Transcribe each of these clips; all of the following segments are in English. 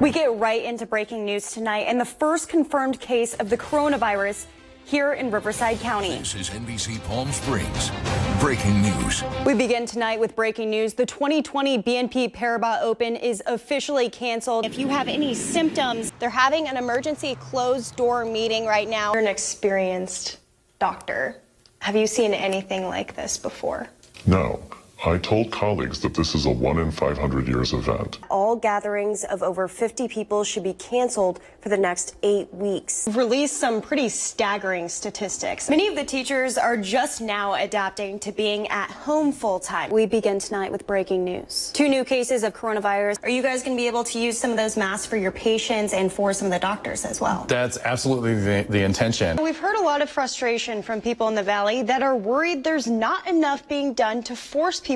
We get right into breaking news tonight and the first confirmed case of the coronavirus here in Riverside County. This is NBC Palm Springs. Breaking news. We begin tonight with breaking news. The 2020 BNP Paribas Open is officially canceled. If you have any symptoms, they're having an emergency closed door meeting right now. You're an experienced doctor. Have you seen anything like this before? No. I told colleagues that this is a 1 in 500 years event. All gatherings of over 50 people should be canceled for the next 8 weeks. We've released some pretty staggering statistics. Many of the teachers are just now adapting to being at home full time. We begin tonight with breaking news. 2 new cases of coronavirus. Are you guys going to be able to use some of those masks for your patients and for some of the doctors as well? That's absolutely the intention. We've heard a lot of frustration from people in the Valley that are worried there's not enough being done to force people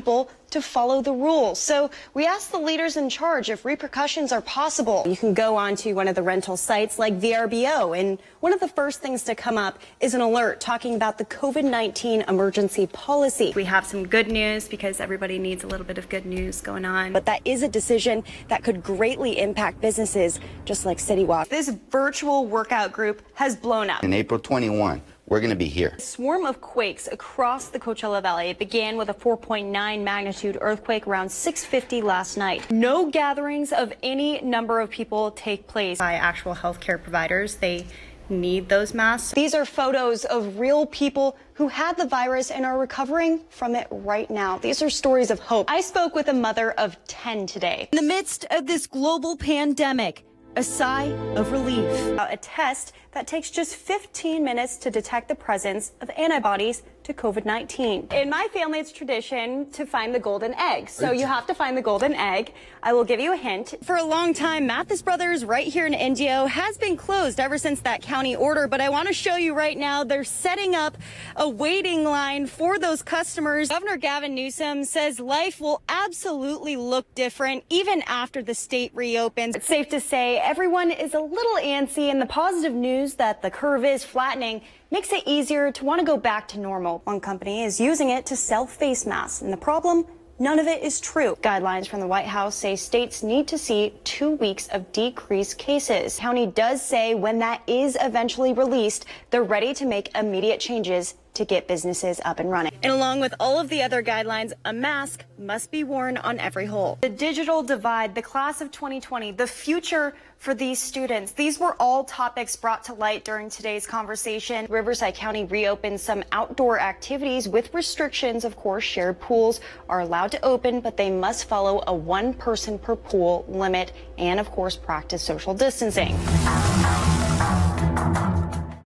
to follow the rules. So we asked the leaders in charge if repercussions are possible. You can go on to one of the rental sites like VRBO, and one of the first things to come up is an alert talking about the COVID-19 emergency policy. We have some good news because everybody needs a little bit of good news going on. But that is a decision that could greatly impact businesses just like City Walk. This virtual workout group has blown up. In April 21. We're going to be here. A swarm of quakes across the Coachella Valley. It began with a 4.9 magnitude earthquake around 6:50 last night. No gatherings of any number of people take place by actual healthcare providers. They need those masks. These are photos of real people who had the virus and are recovering from it right now. These are stories of hope. I spoke with a mother of 10 today. In the midst of this global pandemic, a sigh of relief. A test that takes just 15 minutes to detect the presence of antibodies to COVID-19. In my family, it's tradition to find the golden egg. So you have to find the golden egg. I will give you a hint. For a long time, Mathis Brothers right here in Indio has been closed ever since that county order. But I want to show you right now, they're setting up a waiting line for those customers. Governor Gavin Newsom says life will absolutely look different even after the state reopens. It's safe to say everyone is a little antsy, and the positive news that the curve is flattening makes it easier to want to go back to normal. One company is using it to sell face masks, and the problem, none of it is true. Guidelines from the White House say states need to see 2 weeks of decreased cases. County does say when that is eventually released, they're ready to make immediate changes to get businesses up and running. And along with all of the other guidelines, a mask must be worn on every hole. The digital divide, the class of 2020, the future for these students. These were all topics brought to light during today's conversation. Riverside County reopened some outdoor activities with restrictions. Of course, shared pools are allowed to open, but they must follow a 1 person per pool limit and, of course, practice social distancing.